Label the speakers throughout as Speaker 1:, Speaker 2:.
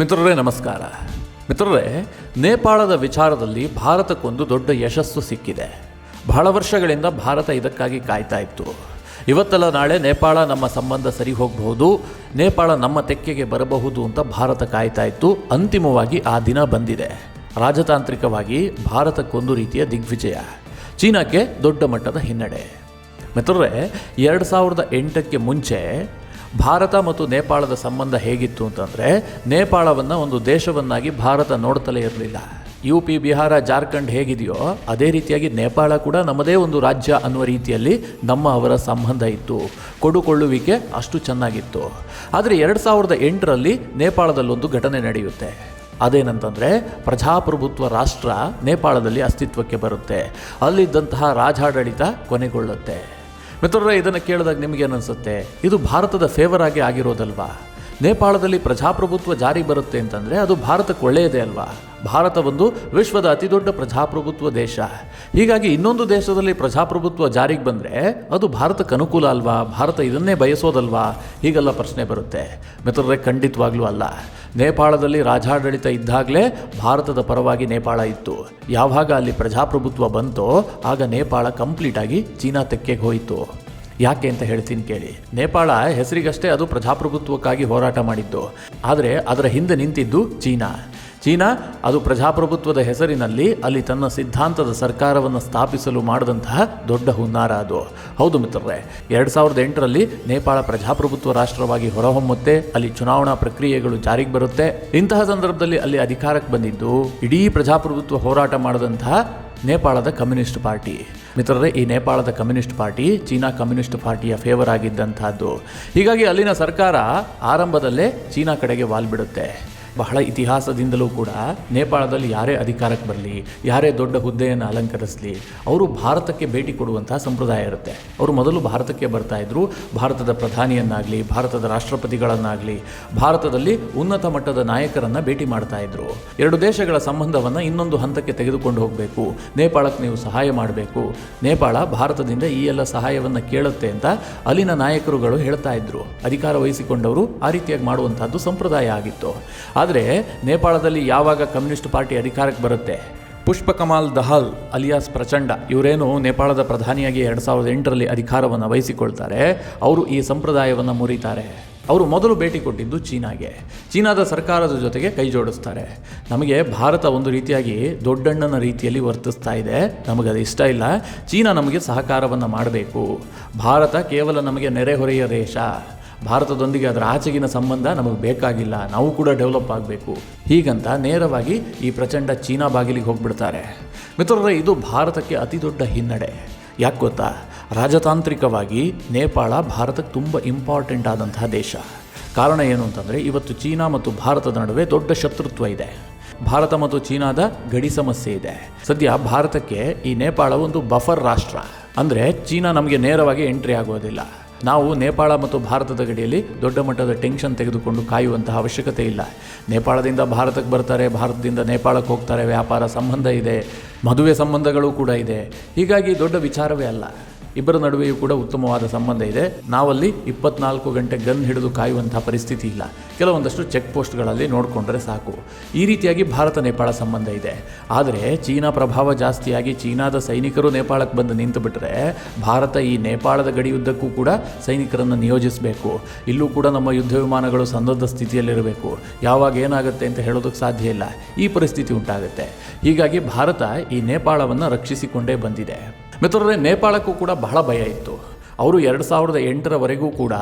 Speaker 1: ಮಿತ್ರರೇ ನಮಸ್ಕಾರ. ಮಿತ್ರರೇ, ನೇಪಾಳದ ವಿಚಾರದಲ್ಲಿ ಭಾರತಕ್ಕೊಂದು ದೊಡ್ಡ ಯಶಸ್ಸು ಸಿಕ್ಕಿದೆ. ಬಹಳ ವರ್ಷಗಳಿಂದ ಭಾರತ ಇದಕ್ಕಾಗಿ ಕಾಯ್ತಾ ಇತ್ತು. ಇವತ್ತಲ್ಲ ನಾಳೆ ನೇಪಾಳ ನಮ್ಮ ಸಂಬಂಧ ಸರಿ ಹೋಗಬಹುದು, ನೇಪಾಳ ನಮ್ಮ ತೆಕ್ಕೆಗೆ ಬರಬಹುದು ಅಂತ ಭಾರತ ಕಾಯ್ತಾ ಇತ್ತು. ಅಂತಿಮವಾಗಿ ಆ ದಿನ ಬಂದಿದೆ. ರಾಜತಾಂತ್ರಿಕವಾಗಿ ಭಾರತಕ್ಕೊಂದು ರೀತಿಯ ದಿಗ್ವಿಜಯ, ಚೀನಾಕ್ಕೆ ದೊಡ್ಡ ಮಟ್ಟದ ಹಿನ್ನಡೆ. ಮಿತ್ರರೇ, 2008ಕ್ಕೆ ಮುಂಚೆ ಭಾರತ ಮತ್ತು ನೇಪಾಳದ ಸಂಬಂಧ ಹೇಗಿತ್ತು ಅಂತಂದರೆ, ನೇಪಾಳವನ್ನು ಒಂದು ದೇಶವನ್ನಾಗಿ ಭಾರತ ನೋಡ್ತಲೇ ಇರಲಿಲ್ಲ. UP, ಬಿಹಾರ, ಜಾರ್ಖಂಡ್ ಹೇಗಿದೆಯೋ ಅದೇ ರೀತಿಯಾಗಿ ನೇಪಾಳ ಕೂಡ ನಮ್ಮದೇ ಒಂದು ರಾಜ್ಯ ಅನ್ನುವ ರೀತಿಯಲ್ಲಿ ಅವರ ಸಂಬಂಧ ಇತ್ತು. ಕೊಡುಕೊಳ್ಳುವಿಕೆ ಅಷ್ಟು ಚೆನ್ನಾಗಿತ್ತು. ಆದರೆ 2008ರಲ್ಲಿ ನೇಪಾಳದಲ್ಲೊಂದು ಘಟನೆ ನಡೆಯುತ್ತೆ. ಅದೇನಂತಂದರೆ, ಪ್ರಜಾಪ್ರಭುತ್ವ ರಾಷ್ಟ್ರ ನೇಪಾಳದಲ್ಲಿ ಅಸ್ತಿತ್ವಕ್ಕೆ ಬರುತ್ತೆ. ಅಲ್ಲಿದ್ದಂತಹ ರಾಜಾಡಳಿತ ಕೊನೆಗೊಳ್ಳುತ್ತೆ. ಮಿತ್ರರೇ, ಇದನ್ನು ಕೇಳಿದಾಗ ನಿಮಗೇನಿಸುತ್ತೆ? ಇದು ಭಾರತದ ಫೇವರ್ ಆಗಿ ಆಗಿರೋದಲ್ವಾ? ನೇಪಾಳದಲ್ಲಿ ಪ್ರಜಾಪ್ರಭುತ್ವ ಜಾರಿ ಬರುತ್ತೆ ಅಂತಂದರೆ ಅದು ಭಾರತಕ್ಕೆ ಒಳ್ಳೆಯದೇ ಅಲ್ವಾ? ಭಾರತ ಒಂದು ವಿಶ್ವದ ಅತಿ ದೊಡ್ಡ ಪ್ರಜಾಪ್ರಭುತ್ವ ದೇಶ. ಹೀಗಾಗಿ ಇನ್ನೊಂದು ದೇಶದಲ್ಲಿ ಪ್ರಜಾಪ್ರಭುತ್ವ ಜಾರಿಗೆ ಬಂದರೆ ಅದು ಭಾರತಕ್ಕೆ ಅನುಕೂಲ ಅಲ್ವಾ? ಭಾರತ ಇದನ್ನೇ ಬಯಸೋದಲ್ವಾ? ಹೀಗೆಲ್ಲ ಪ್ರಶ್ನೆ ಬರುತ್ತೆ. ಮಿತ್ರರೇ, ಖಂಡಿತವಾಗ್ಲೂ ಅಲ್ಲ. ನೇಪಾಳದಲ್ಲಿ ರಾಜಾಡಳಿತ ಇದ್ದಾಗಲೇ ಭಾರತದ ಪರವಾಗಿ ನೇಪಾಳ ಇತ್ತು. ಯಾವಾಗ ಅಲ್ಲಿ ಪ್ರಜಾಪ್ರಭುತ್ವ ಬಂತೋ ಆಗ ನೇಪಾಳ ಕಂಪ್ಲೀಟಾಗಿ ಚೀನಾ ತೆಕ್ಕೆಗೆ ಹೋಯಿತು. ಯಾಕೆ ಅಂತ ಹೇಳ್ತೀನಿ ಕೇಳಿ. ನೇಪಾಳ ಹೆಸರಿಗಷ್ಟೇ ಅದು ಪ್ರಜಾಪ್ರಭುತ್ವಕ್ಕಾಗಿ ಹೋರಾಟ ಮಾಡಿದ್ದು, ಆದರೆ ಅದರ ಹಿಂದೆ ನಿಂತಿದ್ದು ಚೀನಾ ಅದು ಪ್ರಜಾಪ್ರಭುತ್ವದ ಹೆಸರಿನಲ್ಲಿ ಅಲ್ಲಿ ತನ್ನ ಸಿದ್ಧಾಂತದ ಸರ್ಕಾರವನ್ನು ಸ್ಥಾಪಿಸಲು ಮಾಡಿದಂತಹ ದೊಡ್ಡ ಹುನ್ನಾರ ಅದು. ಹೌದು ಮಿತ್ರರೇ, 2008ರಲ್ಲಿ ನೇಪಾಳ ಪ್ರಜಾಪ್ರಭುತ್ವ ರಾಷ್ಟ್ರವಾಗಿ ಹೊರಹೊಮ್ಮುತ್ತೆ. ಅಲ್ಲಿ ಚುನಾವಣಾ ಪ್ರಕ್ರಿಯೆಗಳು ಜಾರಿಗೆ ಬರುತ್ತೆ. ಇಂತಹ ಸಂದರ್ಭದಲ್ಲಿ ಅಲ್ಲಿ ಅಧಿಕಾರಕ್ಕೆ ಬಂದಿದ್ದು ಇಡೀ ಪ್ರಜಾಪ್ರಭುತ್ವ ಹೋರಾಟ ಮಾಡಿದಂತಹ ನೇಪಾಳದ ಕಮ್ಯುನಿಸ್ಟ್ ಪಾರ್ಟಿ. ಮಿತ್ರರೇ, ಈ ನೇಪಾಳದ ಕಮ್ಯುನಿಸ್ಟ್ ಪಾರ್ಟಿ ಚೀನಾ ಕಮ್ಯುನಿಸ್ಟ್ ಪಾರ್ಟಿಯ ಫೇವರ್ ಆಗಿದ್ದಂಥದ್ದು. ಹೀಗಾಗಿ ಅಲ್ಲಿನ ಸರ್ಕಾರ ಆರಂಭದಲ್ಲೇ ಚೀನಾ ಕಡೆಗೆ ವಾಲ್ಬಿಡುತ್ತೆ. ಬಹಳ ಇತಿಹಾಸದಿಂದಲೂ ಕೂಡ ನೇಪಾಳದಲ್ಲಿ ಯಾರೇ ಅಧಿಕಾರಕ್ಕೆ ಬರಲಿ, ಯಾರೇ ದೊಡ್ಡ ಹುದ್ದೆಯನ್ನು ಅಲಂಕರಿಸಲಿ, ಅವರು ಭಾರತಕ್ಕೆ ಭೇಟಿ ಕೊಡುವಂತಹ ಸಂಪ್ರದಾಯ ಇರುತ್ತೆ. ಅವರು ಮೊದಲು ಭಾರತಕ್ಕೆ ಬರ್ತಾಯಿದ್ರು. ಭಾರತದ ಪ್ರಧಾನಿಯನ್ನಾಗಲಿ, ಭಾರತದ ರಾಷ್ಟ್ರಪತಿಗಳನ್ನಾಗಲಿ, ಭಾರತದಲ್ಲಿ ಉನ್ನತ ಮಟ್ಟದ ನಾಯಕರನ್ನು ಭೇಟಿ ಮಾಡ್ತಾಯಿದ್ರು. ಎರಡು ದೇಶಗಳ ಸಂಬಂಧವನ್ನು ಇನ್ನೊಂದು ಹಂತಕ್ಕೆ ತೆಗೆದುಕೊಂಡು ಹೋಗಬೇಕು. ನೇಪಾಳಕ್ಕೆ ನೀವು ಸಹಾಯ ಮಾಡಬೇಕು, ನೇಪಾಳ ಭಾರತದಿಂದ ಈ ಎಲ್ಲ ಸಹಾಯವನ್ನು ಕೇಳುತ್ತೆ ಅಂತ ಅಲ್ಲಿನ ನಾಯಕರುಗಳು ಹೇಳ್ತಾ ಇದ್ರು. ಅಧಿಕಾರ ವಹಿಸಿಕೊಂಡವರು ಆ ರೀತಿಯಾಗಿ ಮಾಡುವಂಥದ್ದು ಸಂಪ್ರದಾಯ ಆಗಿತ್ತು. ಆದರೆ ನೇಪಾಳದಲ್ಲಿ ಯಾವಾಗ ಕಮ್ಯುನಿಸ್ಟ್ ಪಾರ್ಟಿ ಅಧಿಕಾರಕ್ಕೆ ಬರುತ್ತೆ, ಪುಷ್ಪಕಮಾಲ್ ದಹಾಲ್ ಅಲಿಯಾಸ್ ಪ್ರಚಂಡ ಇವರೇನು ನೇಪಾಳದ ಪ್ರಧಾನಿಯಾಗಿ 2008ರಲ್ಲಿ ಅಧಿಕಾರವನ್ನು ವಹಿಸಿಕೊಳ್ತಾರೆ, ಅವರು ಈ ಸಂಪ್ರದಾಯವನ್ನು ಮುರಿತಾರೆ. ಅವರು ಮೊದಲು ಭೇಟಿ ಕೊಟ್ಟಿದ್ದು ಚೀನಾಗೆ. ಚೀನಾದ ಸರ್ಕಾರದ ಜೊತೆಗೆ ಕೈ ಜೋಡಿಸ್ತಾರೆ. ನಮಗೆ ಭಾರತ ಒಂದು ರೀತಿಯಾಗಿ ದೊಡ್ಡಣ್ಣನ ರೀತಿಯಲ್ಲಿ ವರ್ತಿಸ್ತಾ ಇದೆ, ನಮಗದು ಇಷ್ಟ ಇಲ್ಲ. ಚೀನಾ ನಮಗೆ ಸಹಕಾರವನ್ನು ಮಾಡಬೇಕು. ಭಾರತ ಕೇವಲ ನಮಗೆ ನೆರೆಹೊರೆಯ ದೇಶ. ಭಾರತದೊಂದಿಗೆ ಅದರ ಆಚೆಗಿನ ಸಂಬಂಧ ನಮಗೆ ಬೇಕಾಗಿಲ್ಲ, ನಾವು ಕೂಡ ಡೆವಲಪ್ ಆಗಬೇಕು. ಹೀಗಂತ ನೇರವಾಗಿ ಈ ಪ್ರಚಂಡ ಚೀನಾ ಬಾಗಿಲಿಗೆ ಹೋಗ್ಬಿಡ್ತಾರೆ. ಮಿತ್ರರೇ, ಇದು ಭಾರತಕ್ಕೆ ಅತಿ ದೊಡ್ಡ ಹಿನ್ನಡೆ. ಯಾಕೆ ಗೊತ್ತಾ? ರಾಜತಾಂತ್ರಿಕವಾಗಿ ನೇಪಾಳ ಭಾರತಕ್ಕೆ ತುಂಬ ಇಂಪಾರ್ಟೆಂಟ್ ಆದಂತಹ ದೇಶ. ಕಾರಣ ಏನು ಅಂತಂದರೆ, ಇವತ್ತು ಚೀನಾ ಮತ್ತು ಭಾರತದ ನಡುವೆ ದೊಡ್ಡ ಶತ್ರುತ್ವ ಇದೆ. ಭಾರತ ಮತ್ತು ಚೀನಾದ ಗಡಿ ಸಮಸ್ಯೆ ಇದೆ. ಸದ್ಯ ಭಾರತಕ್ಕೆ ಈ ನೇಪಾಳ ಒಂದು ಬಫರ್ ರಾಷ್ಟ್ರ. ಅಂದರೆ ಚೀನಾ ನಮಗೆ ನೇರವಾಗಿ ಎಂಟ್ರಿ ಆಗೋದಿಲ್ಲ. ನಾವು ನೇಪಾಳ ಮತ್ತು ಭಾರತದ ಗಡಿಯಲ್ಲಿ ದೊಡ್ಡ ಮಟ್ಟದ ಟೆನ್ಷನ್ ತೆಗೆದುಕೊಂಡು ಕಾಯುವಂತಹ ಅವಶ್ಯಕತೆ ಇಲ್ಲ. ನೇಪಾಳದಿಂದ ಭಾರತಕ್ಕೆ ಬರ್ತಾರೆ, ಭಾರತದಿಂದ ನೇಪಾಳಕ್ಕೆ ಹೋಗ್ತಾರೆ. ವ್ಯಾಪಾರ ಸಂಬಂಧ ಇದೆ, ಮದುವೆ ಸಂಬಂಧಗಳು ಕೂಡ ಇದೆ. ಹೀಗಾಗಿ ದೊಡ್ಡ ವಿಚಾರವೇ ಅಲ್ಲ. ಇಬ್ಬರ ನಡುವೆಯೂ ಕೂಡ ಉತ್ತಮವಾದ ಸಂಬಂಧ ಇದೆ. ನಾವಲ್ಲಿ 24 ಗಂಟೆ ಗನ್ ಹಿಡಿದು ಕಾಯುವಂಥ ಪರಿಸ್ಥಿತಿ ಇಲ್ಲ. ಕೆಲವೊಂದಷ್ಟು ಚೆಕ್ ಪೋಸ್ಟ್ಗಳಲ್ಲಿ ನೋಡಿಕೊಂಡ್ರೆ ಸಾಕು. ಈ ರೀತಿಯಾಗಿ ಭಾರತ ನೇಪಾಳ ಸಂಬಂಧ ಇದೆ. ಆದರೆ ಚೀನಾ ಪ್ರಭಾವ ಜಾಸ್ತಿಯಾಗಿ ಚೀನಾದ ಸೈನಿಕರು ನೇಪಾಳಕ್ಕೆ ಬಂದು ನಿಂತು ಬಿಟ್ಟರೆ ಭಾರತ ಈ ನೇಪಾಳದ ಗಡಿಯುದ್ದಕ್ಕೂ ಕೂಡ ಸೈನಿಕರನ್ನು ನಿಯೋಜಿಸಬೇಕು. ಇಲ್ಲೂ ಕೂಡ ನಮ್ಮ ಯುದ್ಧ ವಿಮಾನಗಳು ಸನ್ನದ್ಧ ಸ್ಥಿತಿಯಲ್ಲಿರಬೇಕು. ಯಾವಾಗ ಏನಾಗುತ್ತೆ ಅಂತ ಹೇಳೋದಕ್ಕೆ ಸಾಧ್ಯ ಇಲ್ಲ. ಈ ಪರಿಸ್ಥಿತಿ ಉಂಟಾಗುತ್ತೆ. ಹೀಗಾಗಿ ಭಾರತ ಈ ನೇಪಾಳವನ್ನು ರಕ್ಷಿಸಿಕೊಂಡೇ ಬಂದಿದೆ. ಮಿತ್ರರೇ, ನೇಪಾಳಕ್ಕೂ ಕೂಡ ಬಹಳ ಭಯ ಇತ್ತು. ಅವರು 2008ರವರೆಗೂ ಕೂಡ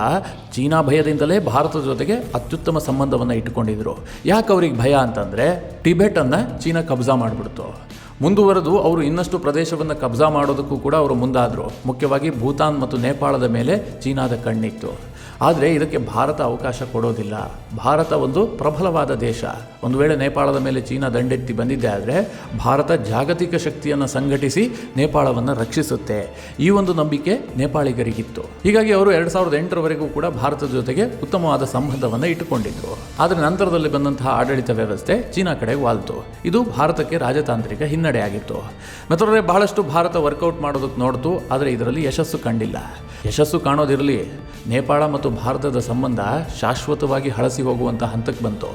Speaker 1: ಚೀನಾ ಭಯದಿಂದಲೇ ಭಾರತದ ಜೊತೆಗೆ ಅತ್ಯುತ್ತಮ ಸಂಬಂಧವನ್ನು ಇಟ್ಟುಕೊಂಡಿದ್ರು. ಯಾಕೆ ಅವ್ರಿಗೆ ಭಯ ಅಂತಂದರೆ, ಟಿಬೆಟನ್ನು ಚೀನಾ ಕಬ್ಜಾ ಮಾಡಿಬಿಡ್ತು. ಮುಂದುವರೆದು ಅವರು ಇನ್ನಷ್ಟು ಪ್ರದೇಶವನ್ನು ಕಬ್ಜಾ ಮಾಡೋದಕ್ಕೂ ಕೂಡ ಅವರು ಮುಂದಾದರು. ಮುಖ್ಯವಾಗಿ ಭೂತಾನ್ ಮತ್ತು ನೇಪಾಳದ ಮೇಲೆ ಚೀನಾದ ಕಣ್ಣಿತ್ತು. ಆದರೆ ಇದಕ್ಕೆ ಭಾರತ ಅವಕಾಶ ಕೊಡೋದಿಲ್ಲ. ಭಾರತ ಒಂದು ಪ್ರಬಲವಾದ ದೇಶ. ಒಂದು ವೇಳೆ ನೇಪಾಳದ ಮೇಲೆ ಚೀನಾ ದಂಡೆತ್ತಿ ಬಂದಿದ್ದೆ ಆದರೆ ಭಾರತ ಜಾಗತಿಕ ಶಕ್ತಿಯನ್ನು ಸಂಘಟಿಸಿ ನೇಪಾಳವನ್ನು ರಕ್ಷಿಸುತ್ತೆ. ಈ ಒಂದು ನಂಬಿಕೆ ನೇಪಾಳಿಗರಿಗಿತ್ತು. ಹೀಗಾಗಿ ಅವರು 2008ರವರೆಗೂ ಕೂಡ ಭಾರತದ ಜೊತೆಗೆ ಉತ್ತಮವಾದ ಸಂಬಂಧವನ್ನು ಇಟ್ಟುಕೊಂಡಿದ್ರು. ಆದರೆ ನಂತರದಲ್ಲಿ ಬಂದಂತಹ ಆಡಳಿತ ವ್ಯವಸ್ಥೆ ಚೀನಾ ಕಡೆಗೆ ವಾಲ್ತು. ಇದು ಭಾರತಕ್ಕೆ ರಾಜತಾಂತ್ರಿಕ ಹಿನ್ನಡೆ ಆಗಿತ್ತು. ಮಿತ್ರರೇ, ಬಹಳಷ್ಟು ಭಾರತ ವರ್ಕೌಟ್ ಮಾಡೋದಕ್ಕೆ ನೋಡ್ತು, ಆದರೆ ಇದರಲ್ಲಿ ಯಶಸ್ಸು ಕಂಡಿಲ್ಲ. ಯಶಸ್ಸು ಕಾಣೋದಿರಲಿ, ನೇಪಾಳ ಮತ್ತು ಭಾರತದ ಸಂಬಂಧ ಶಾಶ್ವತವಾಗಿ ಹಳಸಿ ಹೋಗುವಂಥ ಹಂತಕ್ಕೆ ಬಂತು.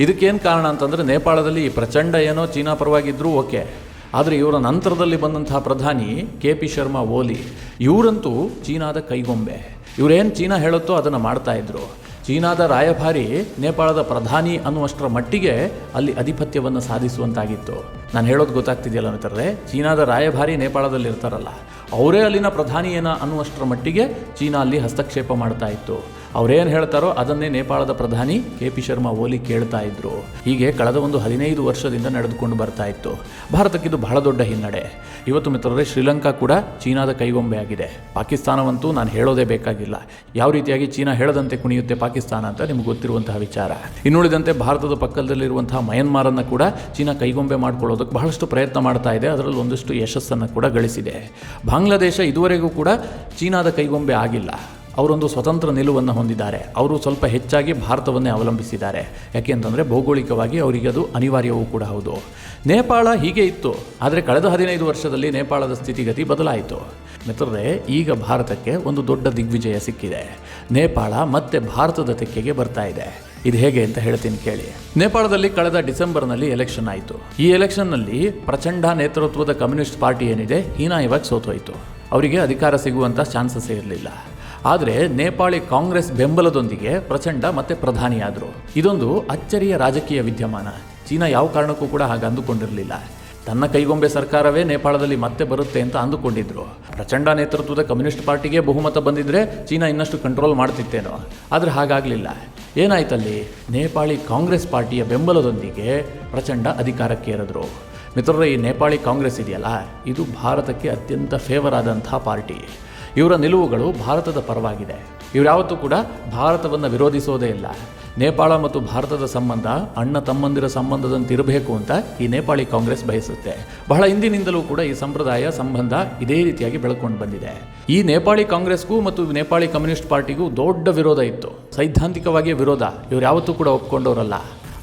Speaker 1: ಇದಕ್ಕೇನು ಕಾರಣ ಅಂತಂದರೆ, ನೇಪಾಳದಲ್ಲಿ ಪ್ರಚಂಡ ಏನೋ ಚೀನಾ ಪರವಾಗಿದ್ದರೂ ಓಕೆ, ಆದರೆ ಇವರ ನಂತರದಲ್ಲಿ ಬಂದಂತಹ ಪ್ರಧಾನಿ KP ಶರ್ಮಾ ಓಲಿ ಇವರಂತೂ ಚೀನಾದ ಕೈಗೊಂಬೆ. ಇವರೇನು ಚೀನಾ ಹೇಳುತ್ತೋ ಅದನ್ನು ಮಾಡ್ತಾಯಿದ್ರು. ಚೀನಾದ ರಾಯಭಾರಿ ನೇಪಾಳದ ಪ್ರಧಾನಿ ಅನ್ನುವಷ್ಟರ ಮಟ್ಟಿಗೆ ಅಲ್ಲಿ ಆಧಿಪತ್ಯವನ್ನು ಸಾಧಿಸುವಂತಾಗಿತ್ತು. ನಾನು ಹೇಳೋದು ಗೊತ್ತಾಗ್ತಿದೆಯಲ್ಲ ಮಿತ್ರರೇ, ಚೀನಾದ ರಾಯಭಾರಿ ನೇಪಾಳದಲ್ಲಿ ಇರ್ತಾರಲ್ಲ, ಅವರೇ ಅಲ್ಲಿನ ಪ್ರಧಾನಿ ಏನ ಅನ್ನುವಷ್ಟರ ಮಟ್ಟಿಗೆ ಚೀನಾ ಅಲ್ಲಿ ಹಸ್ತಕ್ಷೇಪ ಮಾಡ್ತಾ ಇತ್ತು. ಅವರೇನು ಹೇಳ್ತಾರೋ ಅದನ್ನೇ ನೇಪಾಳದ ಪ್ರಧಾನಿ KP ಶರ್ಮಾ ಓಲಿ ಕೇಳ್ತಾ ಇದ್ರು. ಹೀಗೆ ಕಳೆದ ಒಂದು 15 ವರ್ಷದಿಂದ ನಡೆದುಕೊಂಡು ಬರ್ತಾ ಇತ್ತು. ಭಾರತಕ್ಕಿದು ಬಹಳ ದೊಡ್ಡ ಹಿನ್ನಡೆ. ಇವತ್ತು ಮಿತ್ರರೇ, ಶ್ರೀಲಂಕಾ ಕೂಡ ಚೀನಾದ ಕೈಗೊಂಬೆ ಆಗಿದೆ. ಪಾಕಿಸ್ತಾನವಂತೂ ನಾನು ಹೇಳೋದೇ ಬೇಕಾಗಿಲ್ಲ. ಯಾವ ರೀತಿಯಾಗಿ ಚೀನಾ ಹೇಳದಂತೆ ಕುಣಿಯುತ್ತೆ ಪಾಕಿಸ್ತಾನ ಅಂತ ನಿಮ್ಗೆ ಗೊತ್ತಿರುವಂತಹ ವಿಚಾರ. ಇನ್ನುಳಿದಂತೆ ಭಾರತದ ಪಕ್ಕದಲ್ಲಿರುವಂತಹ ಮಯನ್ಮಾರನ್ನು ಕೂಡ ಚೀನಾ ಕೈಗೊಂಬೆ ಮಾಡ್ಕೊಳ್ಳೋದಕ್ಕೆ ಬಹಳಷ್ಟು ಪ್ರಯತ್ನ ಮಾಡ್ತಾ ಇದೆ. ಅದರಲ್ಲಿ ಒಂದಷ್ಟು ಯಶಸ್ಸನ್ನು ಕೂಡ ಗಳಿಸಿದೆ. ಬಾಂಗ್ಲಾದೇಶ ಇದುವರೆಗೂ ಕೂಡ ಚೀನಾದ ಕೈಗೊಂಬೆ ಆಗಿಲ್ಲ. ಅವರೊಂದು ಸ್ವತಂತ್ರ ನಿಲುವನ್ನು ಹೊಂದಿದ್ದಾರೆ. ಅವರು ಸ್ವಲ್ಪ ಹೆಚ್ಚಾಗಿ ಭಾರತವನ್ನೇ ಅವಲಂಬಿಸಿದ್ದಾರೆ. ಯಾಕೆ ಅಂತಂದರೆ ಭೌಗೋಳಿಕವಾಗಿ ಅವರಿಗೆ ಅದು ಅನಿವಾರ್ಯವೂ ಕೂಡ ಹೌದು. ನೇಪಾಳ ಹೀಗೆ ಇತ್ತು, ಆದರೆ ಕಳೆದ 15 ವರ್ಷದಲ್ಲಿ ನೇಪಾಳದ ಸ್ಥಿತಿಗತಿ ಬದಲಾಯಿತು. ಮಿತ್ರರೇ, ಈಗ ಭಾರತಕ್ಕೆ ಒಂದು ದೊಡ್ಡ ದಿಗ್ವಿಜಯ ಸಿಕ್ಕಿದೆ. ನೇಪಾಳ ಮತ್ತೆ ಭಾರತದ ತೆಕ್ಕೆಗೆ ಬರ್ತಾ ಇದೆ. ಇದು ಹೇಗೆ ಅಂತ ಹೇಳ್ತೀನಿ ಕೇಳಿ. ನೇಪಾಳದಲ್ಲಿ ಕಳೆದ ಡಿಸೆಂಬರ್ನಲ್ಲಿ ಎಲೆಕ್ಷನ್ ಆಯಿತು. ಈ ಎಲೆಕ್ಷನ್ನಲ್ಲಿ ಪ್ರಚಂಡ ನೇತೃತ್ವದ ಕಮ್ಯುನಿಸ್ಟ್ ಪಾರ್ಟಿ ಏನಿದೆ ಹೀನಾಯವಾಗಿ ಸೋತೋಯಿತು. ಅವರಿಗೆ ಅಧಿಕಾರ ಸಿಗುವಂಥ ಚಾನ್ಸಸ್ಸೇ ಇರಲಿಲ್ಲ. ಆದರೆ ನೇಪಾಳಿ ಕಾಂಗ್ರೆಸ್ ಬೆಂಬಲದೊಂದಿಗೆ ಪ್ರಚಂಡ ಮತ್ತೆ ಪ್ರಧಾನಿಯಾದರು. ಇದೊಂದು ಅಚ್ಚರಿಯ ರಾಜಕೀಯ ವಿದ್ಯಮಾನ. ಚೀನಾ ಯಾವ ಕಾರಣಕ್ಕೂ ಕೂಡ ಹಾಗೆ ಅಂದುಕೊಂಡಿರಲಿಲ್ಲ. ತನ್ನ ಕೈಗೊಂಬೆ ಸರ್ಕಾರವೇ ನೇಪಾಳದಲ್ಲಿ ಮತ್ತೆ ಬರುತ್ತೆ ಅಂತ ಅಂದುಕೊಂಡಿದ್ರು. ಪ್ರಚಂಡ ನೇತೃತ್ವದ ಕಮ್ಯುನಿಸ್ಟ್ ಪಾರ್ಟಿಗೆ ಬಹುಮತ ಬಂದಿದ್ದರೆ ಚೀನಾ ಇನ್ನಷ್ಟು ಕಂಟ್ರೋಲ್ ಮಾಡ್ತಿತ್ತೇನೋ. ಆದರೆ ಹಾಗಾಗಲಿಲ್ಲ. ಏನಾಯ್ತಲ್ಲಿ, ನೇಪಾಳಿ ಕಾಂಗ್ರೆಸ್ ಪಾರ್ಟಿಯ ಬೆಂಬಲದೊಂದಿಗೆ ಪ್ರಚಂಡ ಅಧಿಕಾರಕ್ಕೆ ಏರಿದ್ರು. ಮಿತ್ರರೇ, ಈ ನೇಪಾಳಿ ಕಾಂಗ್ರೆಸ್ ಇದೆಯಲ್ಲ, ಇದು ಭಾರತಕ್ಕೆ ಅತ್ಯಂತ ಫೇವರ್ ಆದಂಥ ಪಾರ್ಟಿ. ಇವರ ನಿಲುವುಗಳು ಭಾರತದ ಪರವಾಗಿದೆ. ಇವರು ಯಾವತ್ತೂ ಕೂಡ ಭಾರತವನ್ನು ವಿರೋಧಿಸೋದೇ ಇಲ್ಲ. ನೇಪಾಳ ಮತ್ತು ಭಾರತದ ಸಂಬಂಧ ಅಣ್ಣ ತಮ್ಮಂದಿರ ಸಂಬಂಧದಂತೆ ಇರಬೇಕು ಅಂತ ಈ ನೇಪಾಳಿ ಕಾಂಗ್ರೆಸ್ ಬಯಸುತ್ತೆ. ಬಹಳ ಹಿಂದಿನಿಂದಲೂ ಕೂಡ ಈ ಸಂಪ್ರದಾಯ ಸಂಬಂಧ ಇದೇ ರೀತಿಯಾಗಿ ಬೆಳ್ಕೊಂಡು ಬಂದಿದೆ. ಈ ನೇಪಾಳಿ ಕಾಂಗ್ರೆಸ್ಗೂ ಮತ್ತು ನೇಪಾಳಿ ಕಮ್ಯುನಿಸ್ಟ್ ಪಾರ್ಟಿಗೂ ದೊಡ್ಡ ವಿರೋಧ ಇತ್ತು, ಸೈದ್ಧಾಂತಿಕವಾಗಿ ವಿರೋಧ. ಇವರು ಯಾವತ್ತೂ ಕೂಡ ಒಪ್ಕೊಂಡವರಲ್ಲ.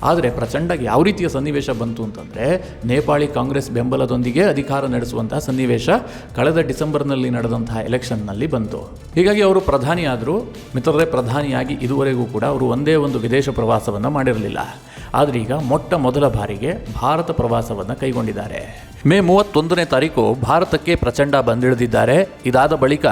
Speaker 1: ಆದರೆ ಪ್ರಚಂಡಗೆ ಯಾವ ರೀತಿಯ ಸನ್ನಿವೇಶ ಬಂತು ಅಂತಂದರೆ, ನೇಪಾಳಿ ಕಾಂಗ್ರೆಸ್ ಬೆಂಬಲದೊಂದಿಗೆ ಅಧಿಕಾರ ನಡೆಸುವಂತಹ ಸನ್ನಿವೇಶ ಕಳೆದ ಡಿಸೆಂಬರ್ನಲ್ಲಿ ನಡೆದಂತಹ ಎಲೆಕ್ಷನ್ನಲ್ಲಿ ಬಂತು. ಹೀಗಾಗಿ ಅವರು ಪ್ರಧಾನಿ ಆದರು. ಮಿತ್ರರೇ, ಪ್ರಧಾನಿಯಾಗಿ ಇದುವರೆಗೂ ಕೂಡ ಅವರು ಒಂದೇ ಒಂದು ವಿದೇಶ ಪ್ರವಾಸವನ್ನು ಮಾಡಿರಲಿಲ್ಲ. ಆದರೆ ಈಗ ಮೊಟ್ಟ ಮೊದಲ ಬಾರಿಗೆ ಭಾರತ ಪ್ರವಾಸವನ್ನು ಕೈಗೊಂಡಿದ್ದಾರೆ. ಮೇ 31ನೇ ತಾರೀಕು ಭಾರತಕ್ಕೆ ಪ್ರಚಂಡ ಬಂದಿಳಿದಿದ್ದಾರೆ. ಇದಾದ ಬಳಿಕ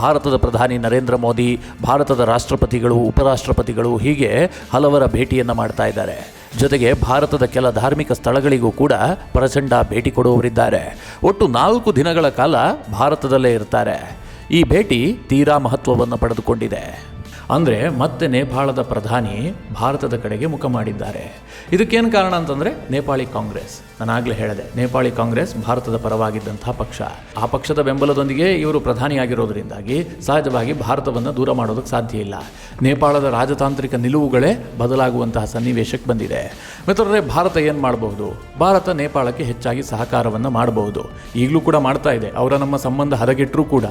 Speaker 1: ಭಾರತದ ಪ್ರಧಾನಿ ನರೇಂದ್ರ ಮೋದಿ, ಭಾರತದ ರಾಷ್ಟ್ರಪತಿಗಳು, ಉಪರಾಷ್ಟ್ರಪತಿಗಳು ಹೀಗೆ ಹಲವರ ಭೇಟಿಯನ್ನು ಮಾಡ್ತಾ ಇದ್ದಾರೆ. ಜೊತೆಗೆ ಭಾರತದ ಕೆಲ ಧಾರ್ಮಿಕ ಸ್ಥಳಗಳಿಗೂ ಕೂಡ ಪ್ರಚಂಡ ಭೇಟಿ ಕೊಡುವವರಿದ್ದಾರೆ. ಒಟ್ಟು 4 ದಿನಗಳ ಕಾಲ ಭಾರತದಲ್ಲೇ ಇರ್ತಾರೆ. ಈ ಭೇಟಿ ತೀರಾ ಮಹತ್ವವನ್ನು ಪಡೆದುಕೊಂಡಿದೆ. ಅಂದರೆ ಮತ್ತೆ ನೇಪಾಳದ ಪ್ರಧಾನಿ ಭಾರತದ ಕಡೆಗೆ ಮುಖ ಮಾಡಿದ್ದಾರೆ. ಇದಕ್ಕೇನು ಕಾರಣ ಅಂತಂದರೆ ನೇಪಾಳಿ ಕಾಂಗ್ರೆಸ್. ನಾನಾಗಲೇ ಹೇಳಿದೆ, ನೇಪಾಳಿ ಕಾಂಗ್ರೆಸ್ ಭಾರತದ ಪರವಾಗಿದ್ದಂತಹ ಪಕ್ಷ. ಆ ಪಕ್ಷದ ಬೆಂಬಲದೊಂದಿಗೆ ಇವರು ಪ್ರಧಾನಿಯಾಗಿರೋದ್ರಿಂದಾಗಿ ಸಹಜವಾಗಿ ಭಾರತವನ್ನು ದೂರ ಮಾಡೋದಕ್ಕೆ ಸಾಧ್ಯ ಇಲ್ಲ. ನೇಪಾಳದ ರಾಜತಾಂತ್ರಿಕ ನಿಲುವುಗಳೇ ಬದಲಾಗುವಂತಹ ಸನ್ನಿವೇಶಕ್ಕೆ ಬಂದಿದೆ. ಮಿತ್ರರೇ, ಭಾರತ ಏನು ಮಾಡಬಹುದು? ಭಾರತ ನೇಪಾಳಕ್ಕೆ ಹೆಚ್ಚಾಗಿ ಸಹಕಾರವನ್ನು ಮಾಡಬಹುದು. ಈಗಲೂ ಕೂಡ ಮಾಡ್ತಾ ಇದೆ. ಅವರ ನಮ್ಮ ಸಂಬಂಧ ಹದಗೆಟ್ಟರೂ ಕೂಡ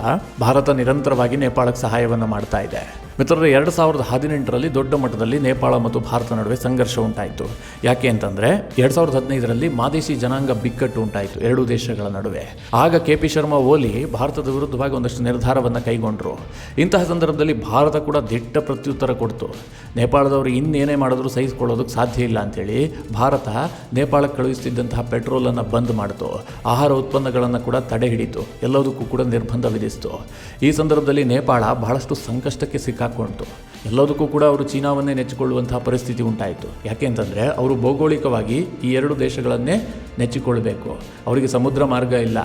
Speaker 1: ಭಾರತ ನಿರಂತರವಾಗಿ ನೇಪಾಳಕ್ಕೆ ಸಹಾಯವನ್ನು ಮಾಡ್ತಾ ಇದೆ. ಮಿತ್ರರೇ, 2018ರಲ್ಲಿ ದೊಡ್ಡ ಮಟ್ಟದಲ್ಲಿ ನೇಪಾಳ ಮತ್ತು ಭಾರತ ನಡುವೆ ಸಂಘರ್ಷ ಉಂಟಾಯಿತು. ಯಾಕೆ ಅಂತಂದರೆ 2015ರಲ್ಲಿ ಮಾದೇಶಿ ಜನಾಂಗ ಬಿಕ್ಕಟ್ಟು ಉಂಟಾಯಿತು ಎರಡೂ ದೇಶಗಳ ನಡುವೆ. ಆಗ KP ಶರ್ಮಾ ಓಲಿ ಭಾರತದ ವಿರುದ್ಧವಾಗಿ ಒಂದಷ್ಟು ನಿರ್ಧಾರವನ್ನು ಕೈಗೊಂಡರು. ಇಂತಹ ಸಂದರ್ಭದಲ್ಲಿ ಭಾರತ ಕೂಡ ದಿಟ್ಟ ಪ್ರತ್ಯುತ್ತರ ಕೊಡ್ತು. ನೇಪಾಳದವರು ಇನ್ನೇನೇ ಮಾಡಿದ್ರು ಸಹಿಸಿಕೊಳ್ಳೋದಕ್ಕೆ ಸಾಧ್ಯ ಇಲ್ಲ ಅಂಥೇಳಿ ಭಾರತ ನೇಪಾಳಕ್ಕೆ ಕಳುಹಿಸುತ್ತಿದ್ದಂತಹ ಪೆಟ್ರೋಲನ್ನು ಬಂದ್ ಮಾಡಿತು. ಆಹಾರ ಉತ್ಪನ್ನಗಳನ್ನು ಕೂಡ ತಡೆ ಹಿಡಿತು. ಎಲ್ಲದಕ್ಕೂ ಕೂಡ ನಿರ್ಬಂಧ ವಿಧಿಸಿತು. ಈ ಸಂದರ್ಭದಲ್ಲಿ ನೇಪಾಳ ಬಹಳಷ್ಟು ಸಂಕಷ್ಟಕ್ಕೆ ಸಿಕ್ಕಾಕೊಂತು. ಎಲ್ಲದಕ್ಕೂ ಕೂಡ ಅವರು ಚೀನಾವನ್ನೇ ನೆಚ್ಚಿಕೊಳ್ಳುವಂತಹ ಪರಿಸ್ಥಿತಿ ಉಂಟಾಯಿತು. ಯಾಕೆ ಅಂತಂದರೆ ಅವರು ಭೌಗೋಳಿಕವಾಗಿ ಈ 2 ದೇಶಗಳನ್ನೇ ನೆಚ್ಚಿಕೊಳ್ಬೇಕು. ಅವರಿಗೆ ಸಮುದ್ರ ಮಾರ್ಗ ಇಲ್ಲ,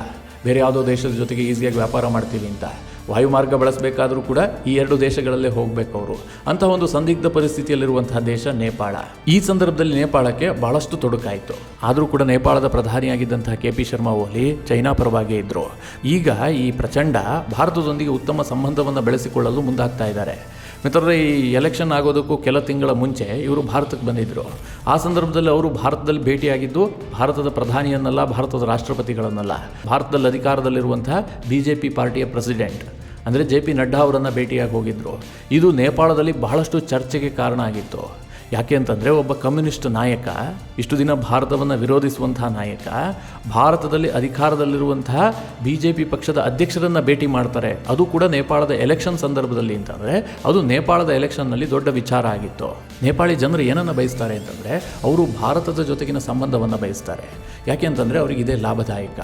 Speaker 1: ಬೇರೆ ಯಾವುದೋ ದೇಶದ ಜೊತೆಗೆ ಈಸಿಯಾಗಿ ವ್ಯಾಪಾರ ಮಾಡ್ತೀವಿ ಅಂತ. ವಾಯುಮಾರ್ಗ ಬಳಸಬೇಕಾದರೂ ಕೂಡ ಈ 2 ದೇಶಗಳಲ್ಲೇ ಹೋಗಬೇಕು ಅವರು. ಅಂತಹ ಒಂದು ಸಂದಿಗ್ಧ ಪರಿಸ್ಥಿತಿಯಲ್ಲಿರುವಂತಹ ದೇಶ ನೇಪಾಳ. ಈ ಸಂದರ್ಭದಲ್ಲಿ ನೇಪಾಳಕ್ಕೆ ಬಹಳಷ್ಟು ತೊಡಕಾಯಿತು. ಆದರೂ ಕೂಡ ನೇಪಾಳದ ಪ್ರಧಾನಿಯಾಗಿದ್ದಂತಹ KP ಶರ್ಮಾ ಓಲಿ ಚೈನಾ ಪರವಾಗಿ ಇದ್ದರು. ಈಗ ಈ ಪ್ರಚಂಡ ಭಾರತದೊಂದಿಗೆ ಉತ್ತಮ ಸಂಬಂಧವನ್ನು ಬೆಳೆಸಿಕೊಳ್ಳಲು ಮುಂದಾಗ್ತಾ ಇದ್ದಾರೆ. ಮಿತ್ರರೇ, ಈ ಎಲೆಕ್ಷನ್ ಆಗೋದಕ್ಕೂ ಕೆಲ ತಿಂಗಳ ಮುಂಚೆ ಇವರು ಭಾರತಕ್ಕೆ ಬಂದಿದ್ದರು. ಆ ಸಂದರ್ಭದಲ್ಲಿ ಅವರು ಭಾರತದಲ್ಲಿ ಭೇಟಿಯಾಗಿದ್ದು ಭಾರತದ ಪ್ರಧಾನಿಯನ್ನಲ್ಲ, ಭಾರತದ ರಾಷ್ಟ್ರಪತಿಗಳನ್ನಲ್ಲ, ಭಾರತದಲ್ಲಿ ಅಧಿಕಾರದಲ್ಲಿರುವಂತಹ BJP ಪಾರ್ಟಿಯ ಪ್ರೆಸಿಡೆಂಟ್ ಅಂದರೆ JP ನಡ್ಡಾ ಅವರನ್ನು ಭೇಟಿಯಾಗಿ ಹೋಗಿದ್ದರು. ಇದು ನೇಪಾಳದಲ್ಲಿ ಬಹಳಷ್ಟು ಚರ್ಚೆಗೆ ಕಾರಣ ಆಗಿತ್ತು. ಯಾಕೆ ಅಂತಂದರೆ ಒಬ್ಬ ಕಮ್ಯುನಿಸ್ಟ್ ನಾಯಕ, ಇಷ್ಟು ದಿನ ಭಾರತವನ್ನು ವಿರೋಧಿಸುವಂತಹ ನಾಯಕ, ಭಾರತದಲ್ಲಿ ಅಧಿಕಾರದಲ್ಲಿರುವಂತಹ BJP ಪಕ್ಷದ ಅಧ್ಯಕ್ಷರನ್ನು ಭೇಟಿ ಮಾಡ್ತಾರೆ, ಅದು ಕೂಡ ನೇಪಾಳದ ಎಲೆಕ್ಷನ್ ಸಂದರ್ಭದಲ್ಲಿ ಅಂತಂದರೆ ಅದು ನೇಪಾಳದ ಎಲೆಕ್ಷನ್ನಲ್ಲಿ ದೊಡ್ಡ ವಿಚಾರ ಆಗಿತ್ತು. ನೇಪಾಳಿ ಜನರು ಏನನ್ನು ಬಯಸ್ತಾರೆ ಅಂತಂದರೆ ಅವರು ಭಾರತದ ಜೊತೆಗಿನ ಸಂಬಂಧವನ್ನು ಬಯಸ್ತಾರೆ. ಯಾಕೆ ಅಂತಂದರೆ ಅವರಿಗೆ ಇದೇ ಲಾಭದಾಯಕ.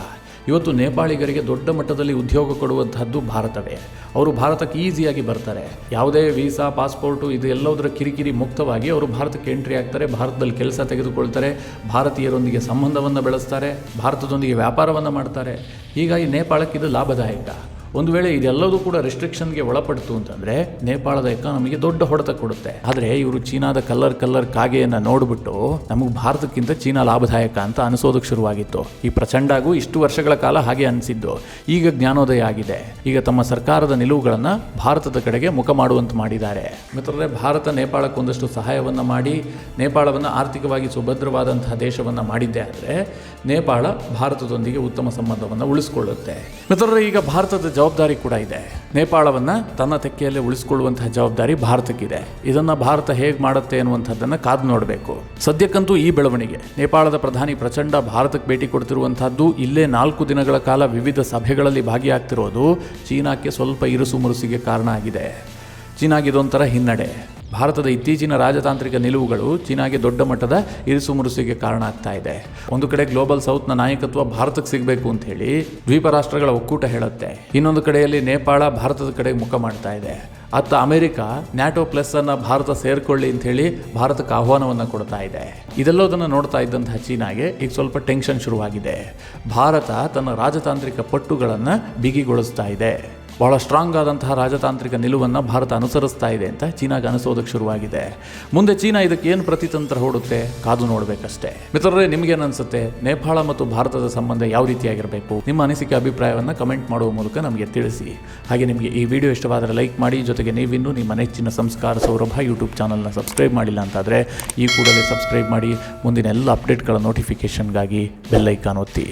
Speaker 1: ಇವತ್ತು ನೇಪಾಳಿಗರಿಗೆ ದೊಡ್ಡ ಮಟ್ಟದಲ್ಲಿ ಉದ್ಯೋಗ ಕೊಡುವಂತಹದ್ದು ಭಾರತವೇ. ಅವರು ಭಾರತಕ್ಕೆ ಈಸಿಯಾಗಿ ಬರ್ತಾರೆ, ಯಾವುದೇ ವೀಸಾ ಪಾಸ್ಪೋರ್ಟು ಇದು ಎಲ್ಲದರ ಕಿರಿಕಿರಿ ಮುಕ್ತವಾಗಿ ಅವರು ಭಾರತಕ್ಕೆ ಎಂಟ್ರಿ ಆಗ್ತಾರೆ, ಭಾರತದಲ್ಲಿ ಕೆಲಸ ತೆಗೆದುಕೊಳ್ತಾರೆ, ಭಾರತೀಯರೊಂದಿಗೆ ಸಂಬಂಧವನ್ನು ಬೆಳೆಸ್ತಾರೆ, ಭಾರತದೊಂದಿಗೆ ವ್ಯಾಪಾರವನ್ನು ಮಾಡ್ತಾರೆ. ಹೀಗಾಗಿ ನೇಪಾಳಕ್ಕೆ ಇದು ಲಾಭದಾಯಕ. ಒಂದು ವೇಳೆ ಇದೆಲ್ಲದೂ ಕೂಡ ರೆಸ್ಟ್ರಿಕ್ಷನ್ಗೆ ಒಳಪಡ್ತು ಅಂತಂದರೆ ನೇಪಾಳದ ಎಕಾನಮಿಗೆ ದೊಡ್ಡ ಹೊಡೆತ ಕೊಡುತ್ತೆ. ಆದರೆ ಇವರು ಚೀನಾದ ಕಲ್ಲರ್ ಕಾಗೆಯನ್ನು ನೋಡಿಬಿಟ್ಟು ನಮಗೆ ಭಾರತಕ್ಕಿಂತ ಚೀನಾ ಲಾಭದಾಯಕ ಅಂತ ಅನಿಸೋದಕ್ಕೆ ಶುರುವಾಗಿತ್ತು. ಈ ಪ್ರಚಂಡಗೂ ಇಷ್ಟು ವರ್ಷಗಳ ಕಾಲ ಹಾಗೆ ಅನಿಸಿದ್ದು. ಈಗ ಜ್ಞಾನೋದಯ ಆಗಿದೆ. ಈಗ ತಮ್ಮ ಸರ್ಕಾರದ ನಿಲುವುಗಳನ್ನು ಭಾರತದ ಕಡೆಗೆ ಮುಖ ಮಾಡುವಂತೆ ಮಾಡಿದ್ದಾರೆ. ಮಿತ್ರರೇ, ಭಾರತ ನೇಪಾಳಕ್ಕೆ ಒಂದಷ್ಟು ಸಹಾಯವನ್ನು ಮಾಡಿ ನೇಪಾಳವನ್ನು ಆರ್ಥಿಕವಾಗಿ ಸುಭದ್ರವಾದಂತಹ ದೇಶವನ್ನು ಮಾಡಿದ್ದೇ ಆದರೆ ನೇಪಾಳ ಭಾರತದೊಂದಿಗೆ ಉತ್ತಮ ಸಂಬಂಧವನ್ನು ಉಳಿಸಿಕೊಳ್ಳುತ್ತೆ. ಮಿತ್ರರೇ, ಈಗ ಭಾರತದ ಜವಾಬ್ದಾರಿ ಕೂಡ ಇದೆ. ನೇಪಾಳವನ್ನು ತನ್ನ ತೆಕ್ಕೆಯಲ್ಲೇ ಉಳಿಸಿಕೊಳ್ಳುವಂತಹ ಜವಾಬ್ದಾರಿ ಭಾರತಕ್ಕಿದೆ. ಇದನ್ನು ಭಾರತ ಹೇಗೆ ಮಾಡುತ್ತೆ ಅನ್ನುವಂಥದ್ದನ್ನು ಕಾದು ನೋಡಬೇಕು. ಸದ್ಯಕ್ಕಂತೂ ಈ ಬೆಳವಣಿಗೆ, ನೇಪಾಳದ ಪ್ರಧಾನಿ ಪ್ರಚಂಡ ಭಾರತಕ್ಕೆ ಭೇಟಿ ಕೊಡ್ತಿರುವಂತಹದ್ದು, ಇಲ್ಲೇ 4 ದಿನಗಳ ಕಾಲ ವಿವಿಧ ಸಭೆಗಳಲ್ಲಿ ಭಾಗಿಯಾಗ್ತಿರೋದು ಚೀನಾಕ್ಕೆ ಸ್ವಲ್ಪ ಇರುಸು ಮುರುಸಿಗೆ ಕಾರಣ ಆಗಿದೆ. ಚೀನಾಗೆ ಇದೊಂಥರ ಹಿನ್ನಡೆ. ಭಾರತದ ಇತ್ತೀಚಿನ ರಾಜತಾಂತ್ರಿಕ ನಿಲುವುಗಳು ಚೀನಾಗೆ ದೊಡ್ಡ ಮಟ್ಟದ ಇರಿಸು ಮುರುಸಿಗೆ ಕಾರಣ ಆಗ್ತಾ ಇದೆ. ಒಂದು ಕಡೆ ಗ್ಲೋಬಲ್ ಸೌತ್ನ ನಾಯಕತ್ವ ಭಾರತಕ್ಕೆ ಸಿಗಬೇಕು ಅಂತ ಹೇಳಿ ದ್ವೀಪ ರಾಷ್ಟ್ರಗಳ ಒಕ್ಕೂಟ ಹೇಳುತ್ತೆ. ಇನ್ನೊಂದು ಕಡೆಯಲ್ಲಿ ನೇಪಾಳ ಭಾರತದ ಕಡೆಗೆ ಮುಖ ಮಾಡ್ತಾ ಇದೆ. ಅತ್ತ ಅಮೆರಿಕ ನ್ಯಾಟೋ ಪ್ಲಸ್ ಅನ್ನು ಭಾರತ ಸೇರ್ಕೊಳ್ಳಿ ಅಂತ ಹೇಳಿ ಭಾರತಕ್ಕೆ ಆಹ್ವಾನವನ್ನು ಕೊಡ್ತಾ ಇದೆ. ಇದೆಲ್ಲದನ್ನು ನೋಡ್ತಾ ಇದ್ದಂತಹ ಚೀನಾಗೆ ಈಗ ಸ್ವಲ್ಪ ಟೆನ್ಷನ್ ಶುರುವಾಗಿದೆ. ಭಾರತ ತನ್ನ ರಾಜತಾಂತ್ರಿಕ ಪಟ್ಟುಗಳನ್ನು ಬಿಗಿಗೊಳಿಸ್ತಾ ಇದೆ. ಭಾಳ ಸ್ಟ್ರಾಂಗ್ ಆದಂತಹ ರಾಜತಾಂತ್ರಿಕ ನಿಲುವನ್ನು ಭಾರತ ಅನುಸರಿಸ್ತಾ ಇದೆ ಅಂತ ಚೀನಾಗೆ ಅನಿಸೋದಕ್ಕೆ ಶುರುವಾಗಿದೆ. ಮುಂದೆ ಚೀನಾ ಇದಕ್ಕೆ ಏನು ಪ್ರತಿತಂತ್ರ ಹೂಡುತ್ತೆ ಕಾದು ನೋಡಬೇಕಷ್ಟೇ. ಮಿತ್ರರೇ, ನಿಮಗೇನು ಅನಿಸುತ್ತೆ? ನೇಪಾಳ ಮತ್ತು ಭಾರತದ ಸಂಬಂಧ ಯಾವ ರೀತಿಯಾಗಿರಬೇಕು? ನಿಮ್ಮ ಅನಿಸಿಕೆ ಅಭಿಪ್ರಾಯವನ್ನು ಕಮೆಂಟ್ ಮಾಡುವ ಮೂಲಕ ನಮಗೆ ತಿಳಿಸಿ. ಹಾಗೆ ನಿಮಗೆ ಈ ವಿಡಿಯೋ ಇಷ್ಟವಾದರೆ ಲೈಕ್ ಮಾಡಿ. ಜೊತೆಗೆ ನೀವಿನ್ನೂ ನಿಮ್ಮ ನೆಚ್ಚಿನ ಸಂಸ್ಕಾರ ಸೌರಭ ಯೂಟ್ಯೂಬ್ ಚಾನಲ್ನ ಸಬ್ಸ್ಕ್ರೈಬ್ ಮಾಡಿಲ್ಲ ಅಂತಾದರೆ ಈ ಕೂಡಲೇ ಸಬ್ಸ್ಕ್ರೈಬ್ ಮಾಡಿ. ಮುಂದಿನ ಎಲ್ಲ ಅಪ್ಡೇಟ್ಗಳ ನೋಟಿಫಿಕೇಷನ್ಗಾಗಿ ಬೆಲ್ ಐಕಾನ್ ಒತ್ತಿ.